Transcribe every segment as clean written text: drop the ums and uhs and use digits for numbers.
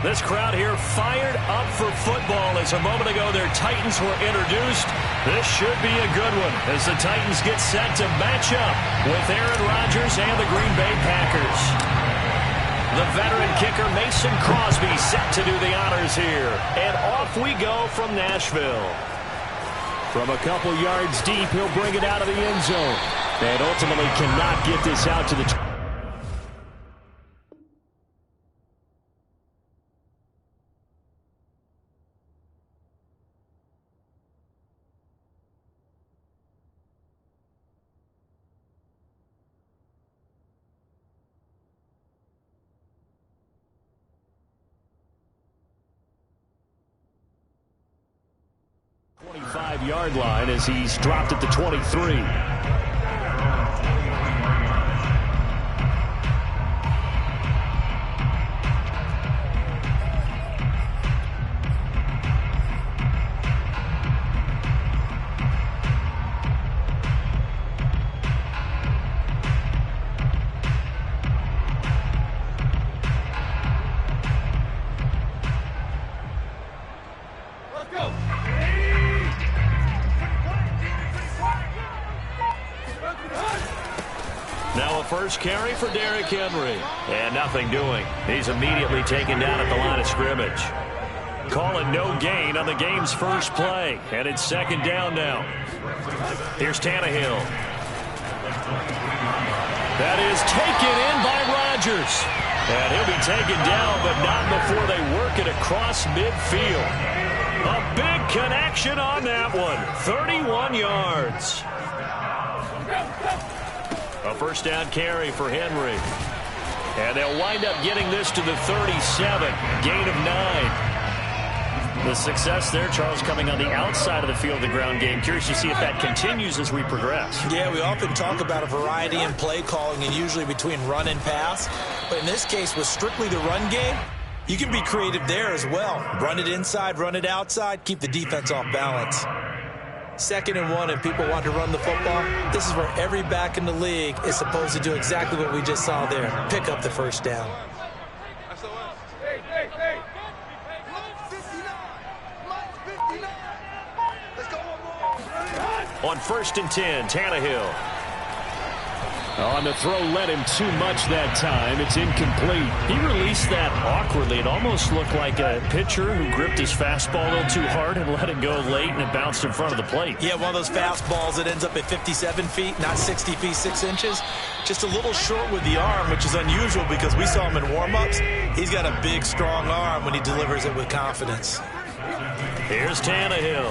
This crowd here fired up for football as a moment ago their Titans were introduced. This should be a good one as the Titans get set to match up with Aaron Rodgers and the Green Bay Packers. The veteran kicker Mason Crosby set to do the honors here. And off we go from Nashville. From a couple yards deep, he'll bring it out of the end zone. And ultimately cannot get this out to the 25-yard line as he's dropped at the 23. Now a first carry for Derrick Henry. And nothing doing. He's immediately taken down at the line of scrimmage. Calling no gain on the game's first play. And it's second down now. Here's Tannehill. That is taken in by Rodgers. And he'll be taken down, but not before they work it across midfield. A big connection on that one. 31 yards. A first down carry for Henry. And they'll wind up getting this to the 37. Gain of 9. The success there, Charles, coming on the outside of the field, the ground game. Curious to see if that continues as we progress. Yeah, we often talk about a variety in play calling and usually between run and pass. But in this case, with strictly the run game, you can be creative there as well. Run it inside, run it outside, keep the defense off balance. 2nd and 1 and people want to run the football. This is where every back in the league is supposed to do exactly what we just saw there. Pick up the first down. On 1st and 10, Tannehill. On the throw, led him too much that time. It's incomplete. He released that awkwardly. It almost looked like a pitcher who gripped his fastball a little too hard and let it go late, and it bounced in front of the plate. Yeah, one of those fastballs that ends up at 57 feet, not 60 feet, 6 inches. Just a little short with the arm, which is unusual because we saw him in warm-ups. He's got a big, strong arm when he delivers it with confidence. Here's Tannehill.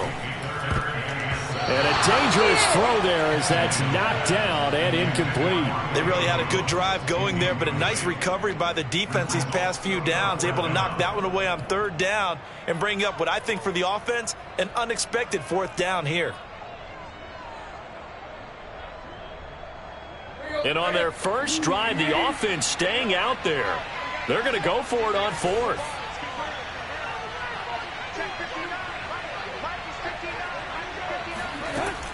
And a dangerous throw there as that's knocked down and incomplete. They really had a good drive going there, but a nice recovery by the defense these past few downs, able to knock that one away on 3rd down and bring up what I think for the offense, an unexpected 4th down here. And on their first drive, the offense staying out there. They're going to go for it on 4th.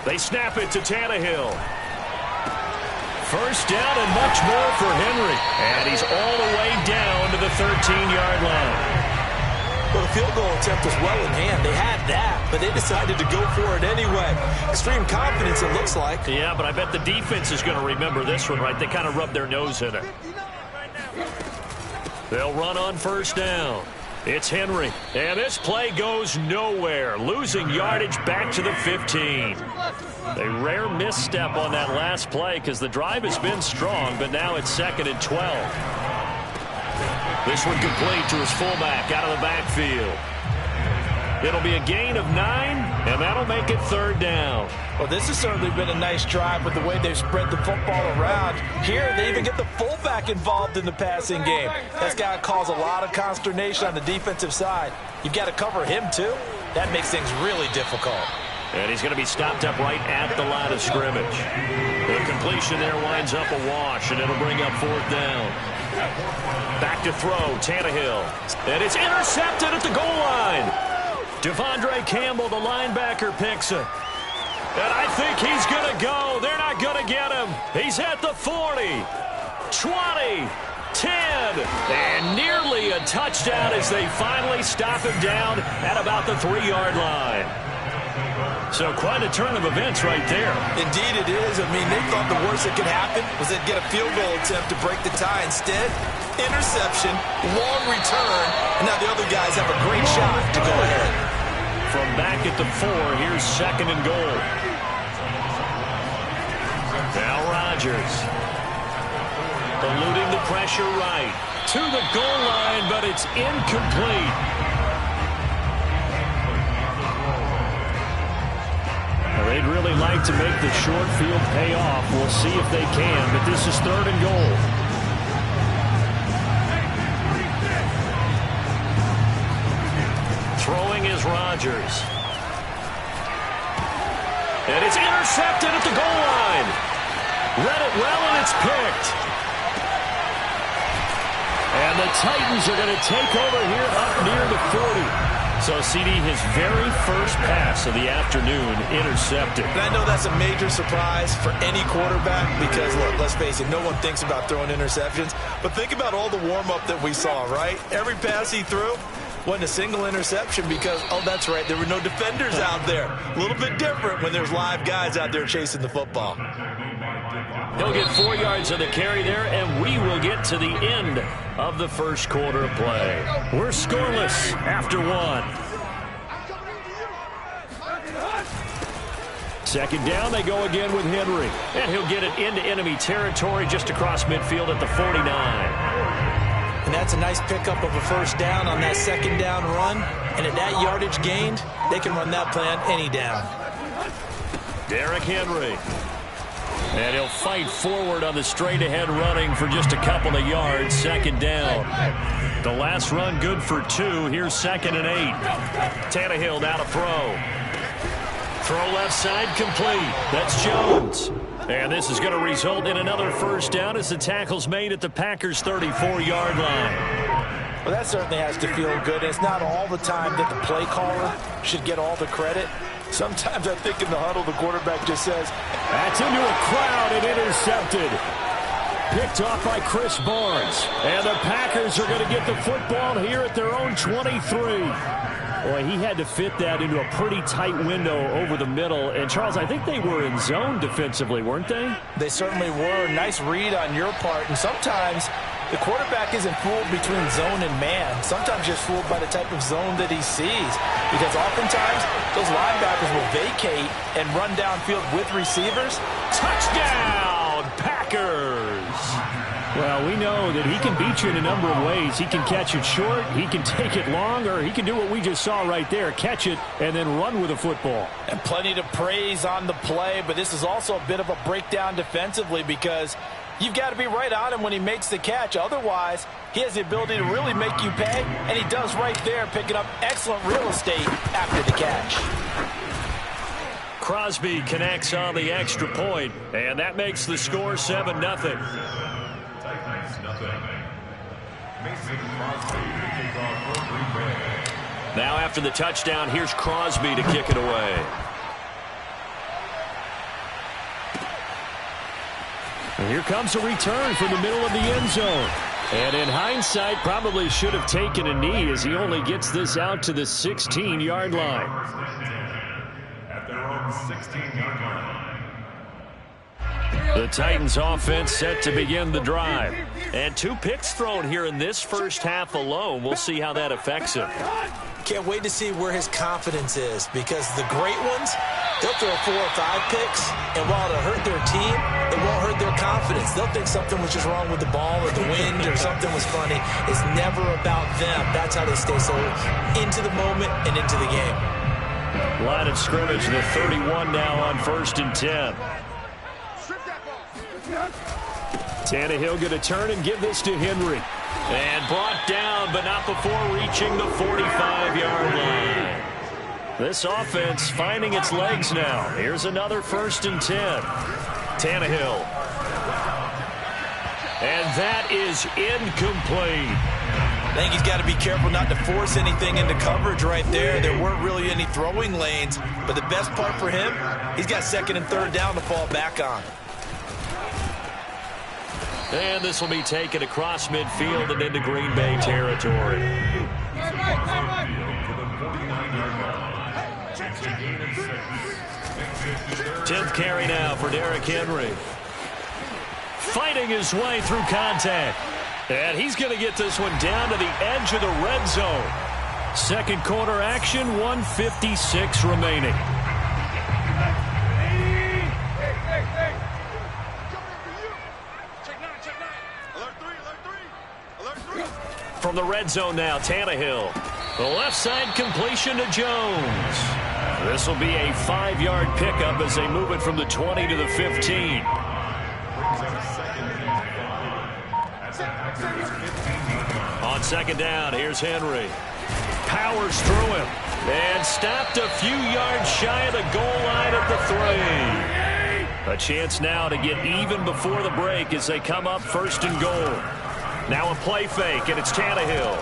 They snap it to Tannehill. First down and much more for Henry. And he's all the way down to the 13-yard line. Well, the field goal attempt was well in hand. They had that, but they decided to go for it anyway. Extreme confidence, it looks like. Yeah, but I bet the defense is going to remember this one, right? They kind of rubbed their nose in it. They'll run on 1st down. It's Henry, and this play goes nowhere, losing yardage back to the 15. A rare misstep on that last play because the drive has been strong, but now it's 2nd and 12. This one complete to his fullback out of the backfield. It'll be a gain of 9, and that'll make it 3rd down. Well, this has certainly been a nice drive with the way they've spread the football around. Here, they even get the fullback involved in the passing game. That's got to cause a lot of consternation on the defensive side. You've got to cover him, too. That makes things really difficult. And he's going to be stopped up right at the line of scrimmage. The completion there winds up a wash, and it'll bring up 4th down. Back to throw, Tannehill. And it's intercepted at the goal line. Devondre Campbell, the linebacker, picks it. And I think he's going to go. They're not going to get him. He's at the 40, 20, 10. 10. And nearly a touchdown as they finally stop him down at about the 3-yard line. So quite a turn of events right there. Indeed it is. I mean, they thought the worst that could happen was they'd get a field goal attempt to break the tie. Instead, interception, long return, and now the other guys have a great shot to go ahead. From back at the 4, here's 2nd and goal. Now Rodgers. Eluding the pressure right. To the goal line, but it's incomplete. They'd really like to make the short field pay off. We'll see if they can, but this is 3rd and goal. Throwing is Rodgers. And it's intercepted at the goal line. Read it well, and it's picked. And the Titans are going to take over here up near the 40. So, CD, his very first pass of the afternoon intercepted. And I know that's a major surprise for any quarterback because, look, let's face it, no one thinks about throwing interceptions. But think about all the warm-up that we saw, right? Every pass he threw wasn't a single interception because, oh, that's right, there were no defenders out there. A little bit different when there's live guys out there chasing the football. He'll get 4 yards on the carry there, and we will get to the end of the first quarter of play. We're scoreless after 1. 2nd down, they go again with Henry. And he'll get it into enemy territory just across midfield at the 49. And that's a nice pickup of a 1st down on that 2nd down run. And at that yardage gained, they can run that play on any down. Derrick Henry. And he'll fight forward on the straight-ahead running for just a couple of yards. 2nd down. The last run good for 2. Here's 2nd and 8. Tannehill now to throw. Throw left side complete. That's Jones. And this is going to result in another 1st down as the tackle's made at the Packers' 34-yard line. Well, that certainly has to feel good. It's not all the time that the play caller should get all the credit. Sometimes I think in the huddle, the quarterback just says, that's into a crowd and intercepted. Picked off by Chris Barnes. And the Packers are going to get the football here at their own 23. Boy, he had to fit that into a pretty tight window over the middle. And, Charles, I think they were in zone defensively, weren't they? They certainly were. Nice read on your part. And sometimes the quarterback isn't fooled between zone and man. Sometimes just fooled by the type of zone that he sees. Because oftentimes, those linebackers will vacate and run downfield with receivers. Touchdown, Packers! Well, we know that he can beat you in a number of ways. He can catch it short, he can take it long, or he can do what we just saw right there, catch it and then run with the football. And plenty to praise on the play, but this is also a bit of a breakdown defensively because you've got to be right on him when he makes the catch. Otherwise, he has the ability to really make you pay, and he does right there, picking up excellent real estate after the catch. Crosby connects on the extra point, and that makes the score 7-0. Now after the touchdown, here's Crosby to kick it away. And here comes a return from the middle of the end zone. And in hindsight, probably should have taken a knee as he only gets this out to the 16-yard line. At their own 16-yard line. The Titans offense set to begin the drive. And 2 picks thrown here in this first half alone. We'll see how that affects him. Can't wait to see where his confidence is because the great ones, they'll throw 4 or 5 picks, and while it'll hurt their team, it won't hurt their confidence. They'll think something was just wrong with the ball or the wind or something was funny. It's never about them. That's how they stay so into the moment and into the game. Line of scrimmage, the 31 now on 1st and 10. Tannehill going to turn and give this to Henry. And brought down, but not before reaching the 45-yard line. This offense finding its legs now. Here's another 1st and 10. Tannehill. And that is incomplete. I think he's got to be careful not to force anything into coverage right there. There weren't really any throwing lanes. But the best part for him, he's got 2nd and 3rd down to fall back on. And this will be taken across midfield and into Green Bay territory. 10th carry now for Derrick Henry. Fighting his way through contact. And he's going to get this one down to the edge of the red zone. Second quarter action, 1:56 remaining. From the red zone now, Tannehill. The left side completion to Jones. This will be a 5-yard pickup as they move it from the 20 to the 15. On second down, here's Henry. Powers through him. And stopped a few yards shy of the goal line at the 3. A chance now to get even before the break as they come up first and goal. Now a play fake, and it's Tannehill.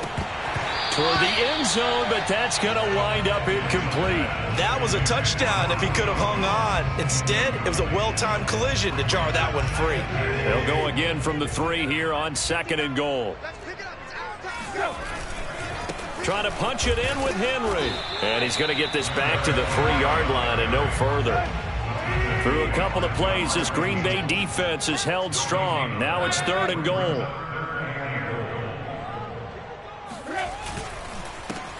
Toward the end zone, but that's going to wind up incomplete. That was a touchdown if he could have hung on. Instead, it was a well-timed collision to jar that one free. They'll go again from the 3 here on second and goal. Trying to punch it in with Henry. And he's going to get this back to the 3-yard line and no further. Through a couple of plays, this Green Bay defense is held strong. Now it's third and goal.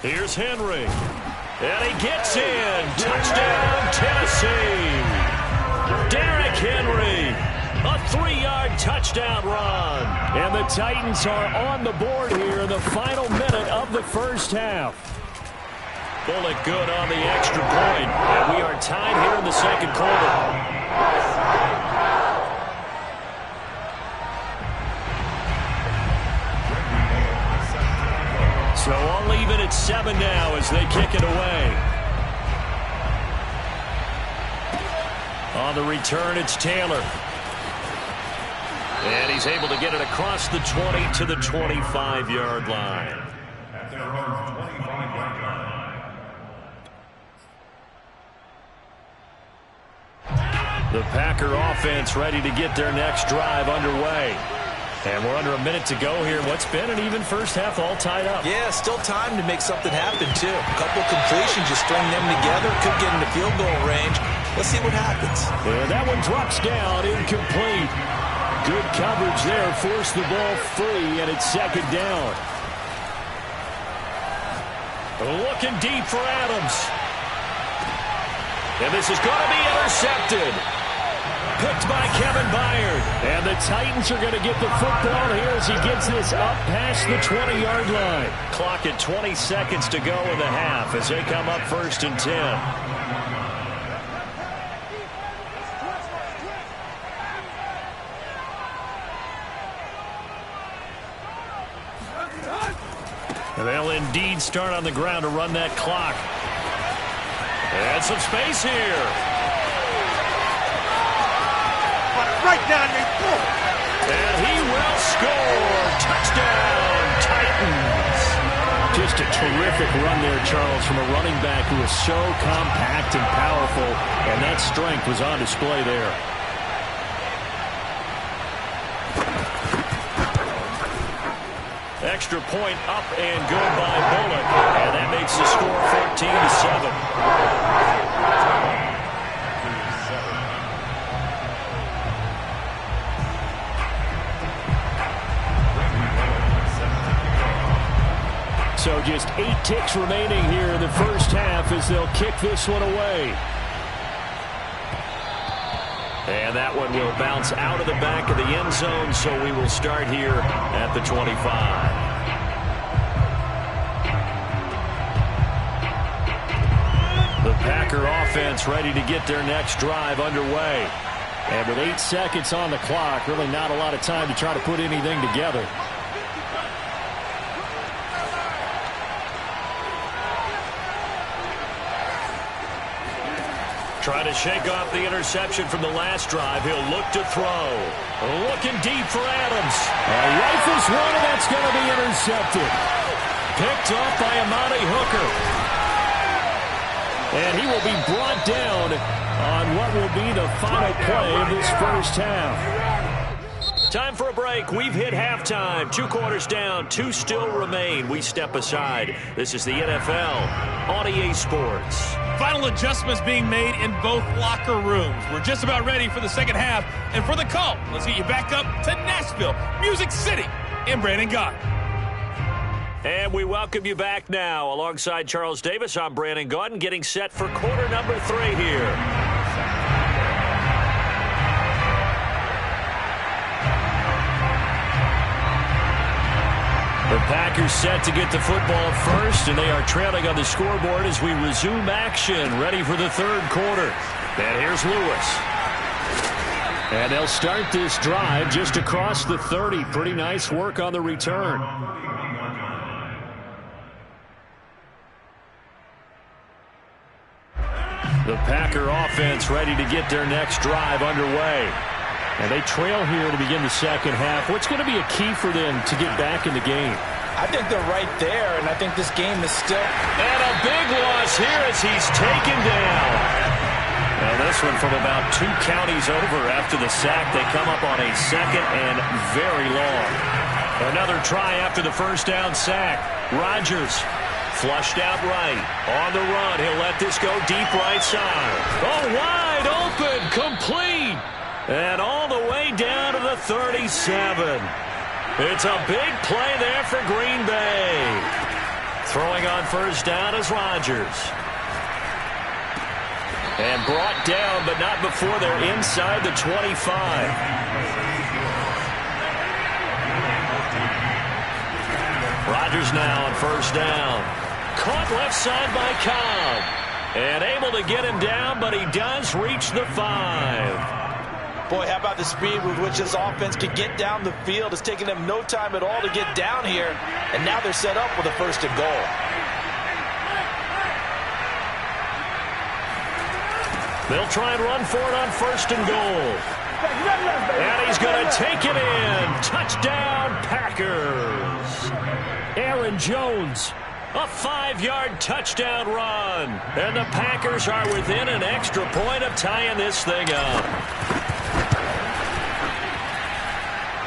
Here's Henry. And he gets in. Touchdown, Tennessee. Derrick Henry. A 3-yard touchdown run. And the Titans are on the board here in the final minute of the first half. Bullet good on the extra point. And we are tied here in the second quarter. So all even at 7 now as they kick it away. On the return, it's Taylor. And he's able to get it across the 20 to the 25-yard line. The Packer offense ready to get their next drive underway. And we're under a minute to go here. What's been an even first half, all tied up. Yeah, still time to make something happen, too. A couple completions, just string them together. Could get into field goal range. Let's see what happens. And that one drops down, incomplete. Good coverage there. Forced the ball free, and it's second down. Looking deep for Adams. And this is going to be intercepted. Picked by Kevin Byard. And the Titans are going to get the football here as he gets this up past the 20-yard line. Clock at 20 seconds to go in the half as they come up first and 10. And they'll indeed start on the ground to run that clock. And some space here. Right down your throat. And he will score. Touchdown, Titans. Just a terrific run there, Charles, from a running back who is so compact and powerful, and that strength was on display there. Extra point up and good by Bullock, and that makes the score 14-7. So just 8 ticks remaining here in the first half as they'll kick this one away. And that one will bounce out of the back of the end zone, so we will start here at the 25. The Packer offense ready to get their next drive underway. And with 8 seconds on the clock, really not a lot of time to try to put anything together. Trying to shake off the interception from the last drive. He'll look to throw. Looking deep for Adams. Rifles one, and that's going to be intercepted. Picked off by Amani Hooker. And he will be brought down on what will be the final play of this first half. Time for a break. We've hit halftime. 2 quarters down. 2 still remain. We step aside. This is the NFL on EA Sports. Final adjustments being made in both locker rooms. We're just about ready for the second half. And for the call, let's get you back up to Nashville, Music City, and Brandon Gott. And we welcome you back now. Alongside Charles Davis, I'm Brandon Gott, getting set for quarter number 3 here. The Packers set to get the football first, and they are trailing on the scoreboard as we resume action, ready for the third quarter. And here's Lewis. And they'll start this drive just across the 30. Pretty nice work on the return. The Packer offense ready to get their next drive underway. And they trail here to begin the second half. What's going to be a key for them to get back in the game? I think they're right there, and I think this game is still... And a big loss here as he's taken down. And this one from about 2 counties over after the sack. They come up on a second and very long. Another try after the first down sack. Rodgers flushed out right. On the run, he'll let this go deep right side. Oh, wide open, complete. And all the way down to the 37. It's a big play there for Green Bay. Throwing on first down is Rodgers. And brought down, but not before they're inside the 25. Rodgers now on first down. Caught left side by Cobb. And able to get him down, but he does reach the 5. Boy, how about the speed with which this offense could get down the field? It's taking them no time at all to get down here, and now they're set up with a first and goal. They'll try and run for it on first and goal. And he's going to take it in. Touchdown, Packers. Aaron Jones. A 5-yard touchdown run. And the Packers are within an extra point of tying this thing up.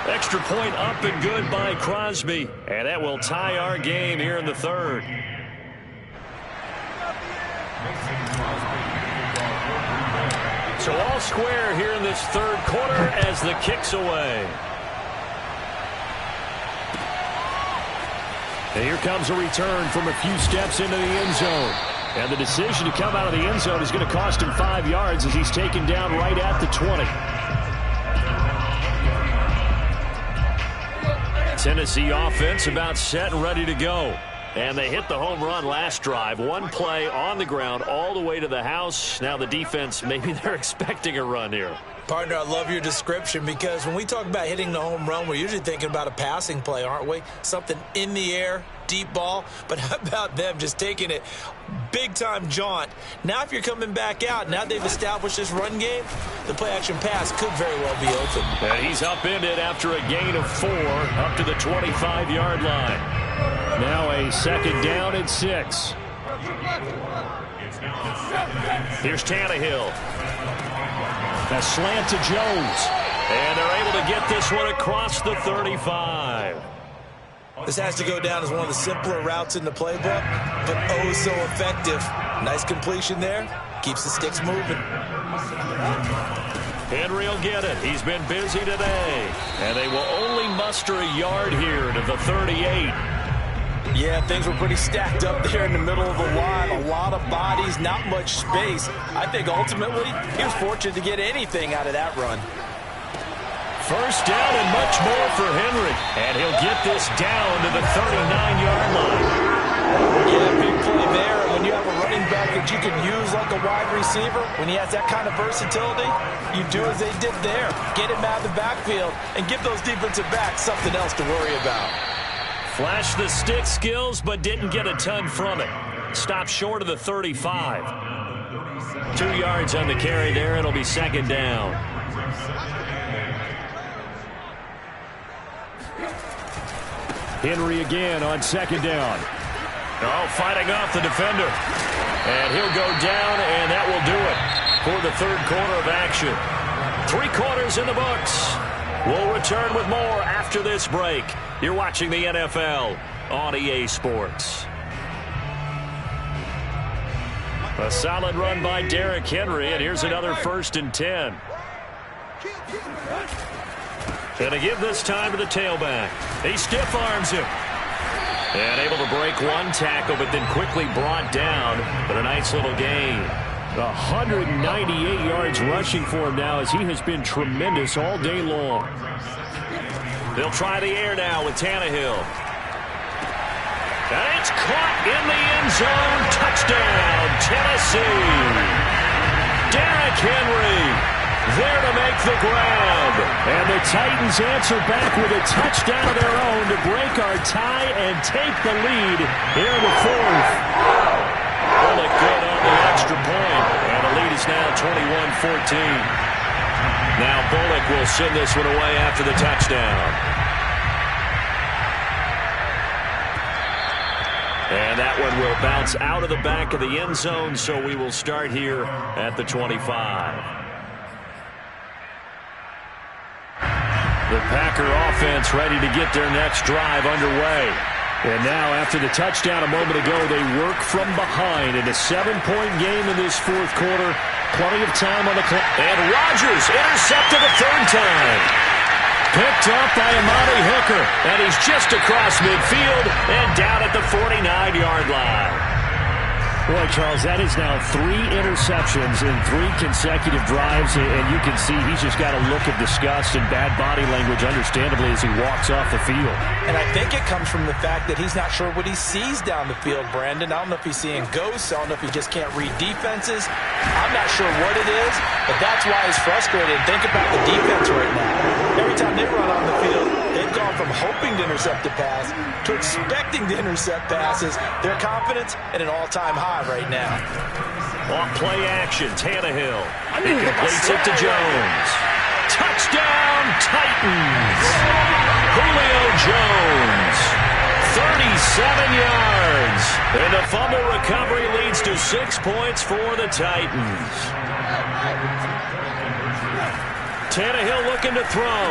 Extra point up and good by Crosby. And that will tie our game here in the third. So all square here in this third quarter as the kick's away. And here comes a return from a few steps into the end zone. And the decision to come out of the end zone is going to cost him 5 yards as he's taken down right at the 20. Tennessee offense about set and ready to go. And they hit the home run last drive. One play on the ground all the way to the house. Now the defense, maybe they're expecting a run here. Partner, I love your description because when we talk about hitting the home run, we're usually thinking about a passing play, aren't we? Something in the air, deep ball. But how about them just taking it big-time jaunt? Now if you're coming back out, now they've established this run game, the play-action pass could very well be open. And he's upended after a gain of 4 up to the 25-yard line. Now a second down and 6. Here's Tannehill. A slant to Jones. And they're able to get this one across the 35. This has to go down as one of the simpler routes in the playbook, but oh so effective. Nice completion there. Keeps the sticks moving. Henry will get it. He's been busy today. And they will only muster a yard here to the 38. Yeah, things were pretty stacked up there in the middle of the line. A lot of bodies, not much space. I think ultimately he was fortunate to get anything out of that run. First down and much more for Henry. And he'll get this down to the 39-yard line. Yeah, big play there. And when you have a running back that you can use like a wide receiver, when he has that kind of versatility, you do as they did there. Get him out of the backfield and give those defensive backs something else to worry about. Flashed the stick skills, but didn't get a ton from it. Stopped short of the 35. 2 yards on the carry there. It'll be second down. Henry again on second down. Oh, fighting off the defender. And he'll go down, and that will do it for the third quarter of action. 3 quarters in the books. We'll return with more after this break. You're watching the NFL on EA Sports. A solid run by Derrick Henry, and here's another 1st and 10. And to give this time to the tailback. He stiff arms him. And able to break one tackle, but then quickly brought down. But a nice little gain. 198 yards rushing for him now, as he has been tremendous all day long. They'll try the air now with Tannehill. And it's caught in the end zone. Touchdown, Tennessee. Derrick Henry there to make the grab. And the Titans answer back with a touchdown of their own to break our tie and take the lead here in the 4th. Bullock good on the extra point. And the lead is now 21-14. Now Bullock will send this one away after the touchdown. And that one will bounce out of the back of the end zone, so we will start here at the 25. The Packer offense ready to get their next drive underway. And now, after the touchdown a moment ago, they work from behind in a 7-point game in this 4th quarter. Plenty of time on the clock. And Rodgers intercepted a 3rd time. Picked up by Amani Hooker, and he's just across midfield and down at the 49-yard line. Boy, Charles, that is now 3 interceptions in 3 consecutive drives, and you can see he's just got a look of disgust and bad body language, understandably, as he walks off the field. And I think it comes from the fact that he's not sure what he sees down the field, Brandon. I don't know if he's seeing ghosts. I don't know if he just can't read defenses. I'm not sure what it is, but that's why he's frustrated. Think about the defense right now. Every time they run on the field, they've gone from hoping to intercept a pass to expecting to intercept passes. Their confidence at an all-time high right now. Off play action, Tannehill. He completes it to Jones. Touchdown, Titans. Julio Jones. 37 yards. And the fumble recovery leads to 6 points for the Titans. Tannehill looking to throw.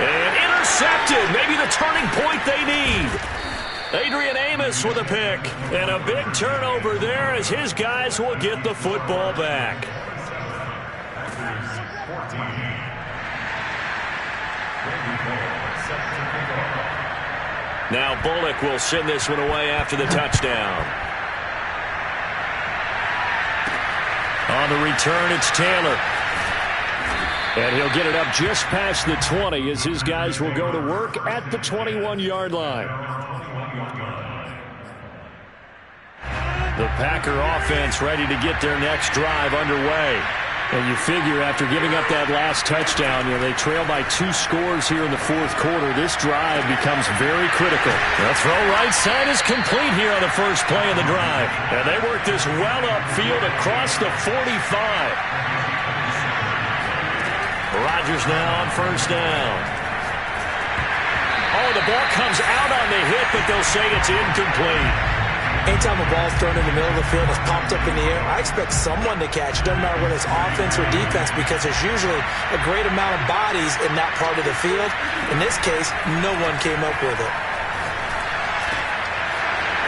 And intercepted. Maybe the turning point they need. Adrian Amos with a pick. And a big turnover there as his guys will get the football back. Now Bullock will send this one away after the touchdown. On the return, it's Taylor. And he'll get it up just past the 20 as his guys will go to work at the 21-yard line. The Packer offense ready to get their next drive underway. And you figure after giving up that last touchdown, they trail by 2 scores here in the 4th quarter. This drive becomes very critical. The throw right side is complete here on the first play of the drive. And they work this well upfield across the 45. Rodgers now on 1st down. Oh, the ball comes out on the hit, but they'll say it's incomplete. Anytime a ball's thrown in the middle of the field and it's popped up in the air, I expect someone to catch. It doesn't matter whether it's offense or defense, because there's usually a great amount of bodies in that part of the field. In this case, no one came up with it.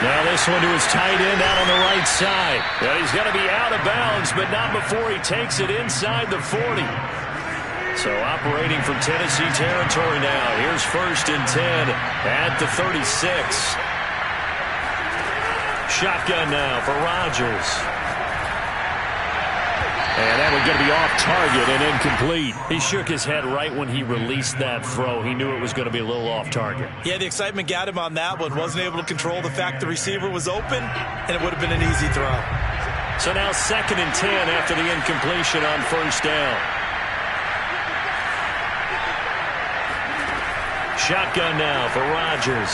Now this one to his tight end out on the right side. Well, he's going to be out of bounds, but not before he takes it inside the 40. So operating from Tennessee territory now. Here's 1st and 10 at the 36. Shotgun now for Rodgers. And that one's going to be off target and incomplete. He shook his head right when he released that throw. He knew it was going to be a little off target. Yeah, the excitement got him on that one. Wasn't able to control the fact the receiver was open, and it would have been an easy throw. So now 2nd and 10 after the incompletion on 1st down. Shotgun now for Rodgers.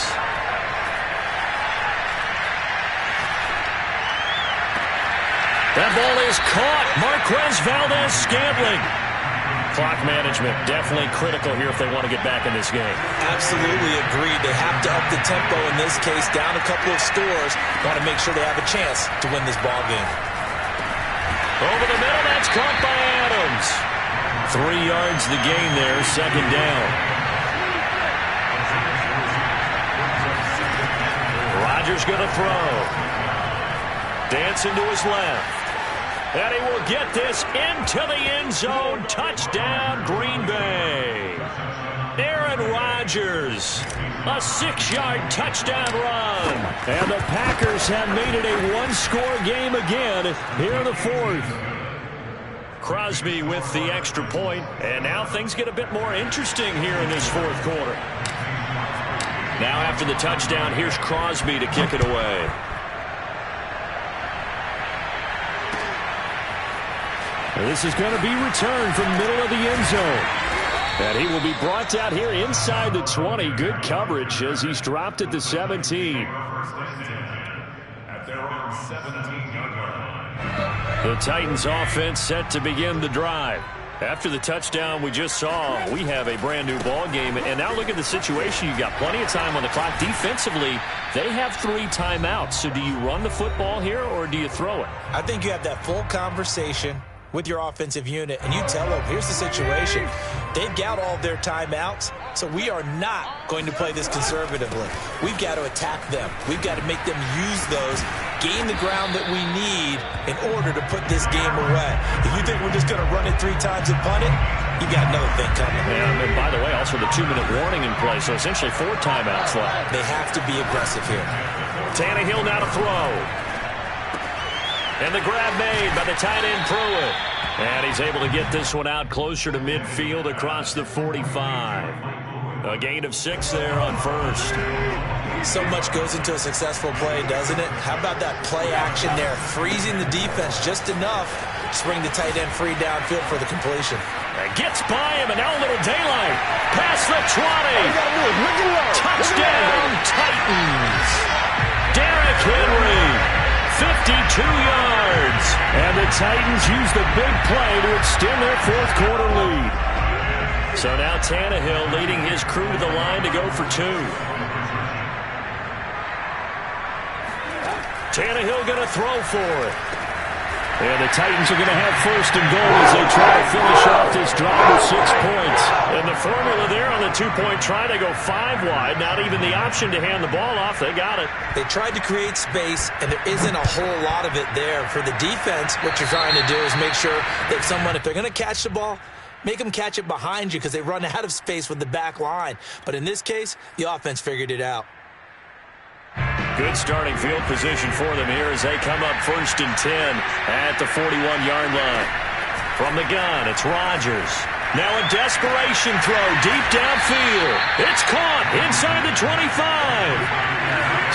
That ball is caught. Marquez Valdez-Scantling. Clock management definitely critical here if they want to get back in this game. Absolutely agreed. They have to up the tempo in this case, down a couple of scores. Want to make sure they have a chance to win this ball game. Over the middle, that's caught by Adams. 3 yards the gain there, second down. Rodgers going to throw. Dancing to his left. And he will get this into the end zone. Touchdown, Green Bay. Aaron Rodgers, a 6-yard touchdown run. And the Packers have made it a one-score game again here in the fourth. Crosby with the extra point, and now things get a bit more interesting here in this fourth quarter. Now after the touchdown, here's Crosby to kick it away. This is going to be returned from middle of the end zone. And he will be brought down here inside the 20. Good coverage as he's dropped at the 17. The Titans offense set to begin the drive. After the touchdown we just saw, we have a brand new ball game. And now look at the situation. You've got plenty of time on the clock. Defensively, they have 3 timeouts. So do you run the football here or do you throw it? I think you have that full conversation with your offensive unit, and you tell them, here's the situation. They've got all of their timeouts, so we are not going to play this conservatively. We've got to attack them. We've got to make them use those, gain the ground that we need in order to put this game away. If you think we're just going to run it 3 times and punt it, you got another thing coming. Yeah, and by the way, also the 2-minute warning in play, so essentially 4 timeouts left. They have to be aggressive here. Tannehill now to throw. And the grab made by the tight end Pruitt. And he's able to get this one out closer to midfield across the 45. A gain of 6 there on first. So much goes into a successful play, doesn't it? How about that play action there? Freezing the defense just enough to bring the tight end free downfield for the completion. It gets by him, and now a little daylight. Past the 20. Touchdown, Titans. Derrick Henry. 52 yards. And the Titans use the big play to extend their fourth quarter lead. So now Tannehill leading his crew to the line to go for 2. Tannehill going to throw for it. And the Titans are going to have first and goal as they try to finish off this drive with 6 points. And the formula there on the 2-point try, they go 5 wide. Not even the option to hand the ball off. They got it. They tried to create space, and there isn't a whole lot of it there. For the defense, what you're trying to do is make sure that if they're going to catch the ball, make them catch it behind you because they run out of space with the back line. But in this case, the offense figured it out. Good starting field position for them here as they come up first and 10 at the 41-yard line. From the gun, it's Rodgers. Now a desperation throw deep downfield. It's caught inside the 25.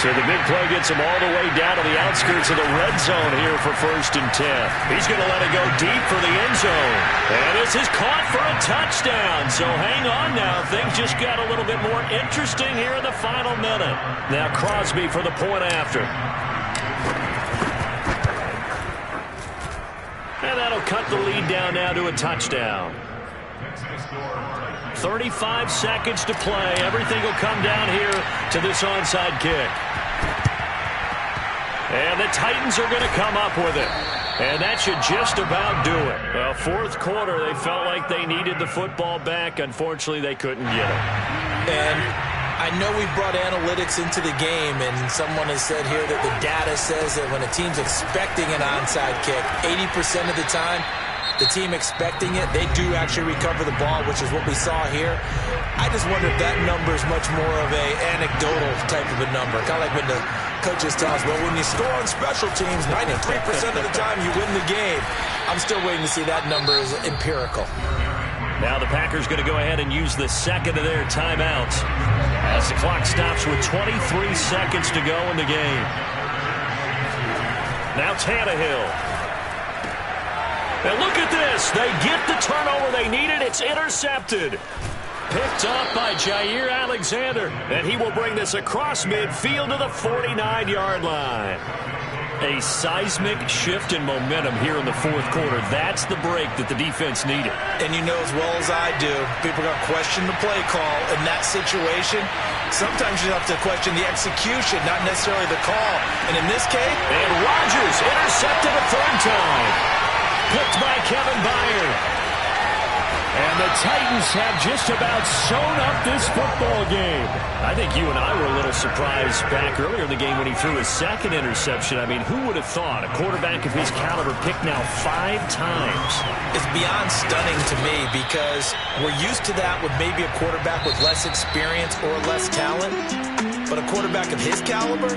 So the big play gets him all the way down to the outskirts of the red zone here for first and 10. He's going to let it go deep for the end zone. And this is caught for a touchdown. So hang on now. Things just got a little bit more interesting here in the final minute. Now Crosby for the point after. And that'll cut the lead down now to a touchdown. 35 seconds to play. Everything will come down here to this onside kick. And the Titans are going to come up with it. And that should just about do it. Well, fourth quarter, they felt like they needed the football back. Unfortunately, they couldn't get it. And I know we brought analytics into the game, and someone has said here that the data says that when a team's expecting an onside kick, 80% of the time, the team expecting it, they do actually recover the ball, which is what we saw here. I just wonder if that number is much more of a anecdotal type of a number. Kind of like when the coaches tell us, well, when you score on special teams, 93% of the time you win the game. I'm still waiting to see that number is empirical. Now the Packers going to go ahead and use the second of their timeouts as the clock stops with 23 seconds to go in the game. Now Tannehill. And look at this. They get the turnover they needed. It's intercepted. Picked up by Jair Alexander. And he will bring this across midfield to the 49-yard line. A seismic shift in momentum here in the fourth quarter. That's the break that the defense needed. And you know as well as I do, people are going to question the play call in that situation. Sometimes you have to question the execution, not necessarily the call. And in this case... And Rodgers intercepted a third time. Picked by Kevin Byard. And the Titans have just about sewn up this football game. I think you and I were a little surprised back earlier in the game when he threw his second interception. I mean, who would have thought a quarterback of his caliber picked now 5 times? It's beyond stunning to me because we're used to that with maybe a quarterback with less experience or less talent. But a quarterback of his caliber,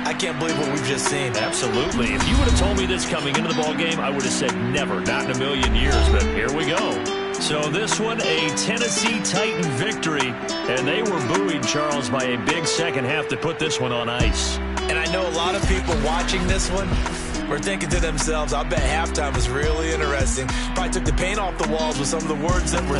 I can't believe what we've just seen. Absolutely. If you would have told me this coming into the ball game, I would have said never, not in a million years. But here we go. So this one, a Tennessee Titan victory, and they were buoyed, Charles, by a big second half to put this one on ice. And I know a lot of people watching this one were thinking to themselves, I bet halftime was really interesting. Probably took the paint off the walls with some of the words that were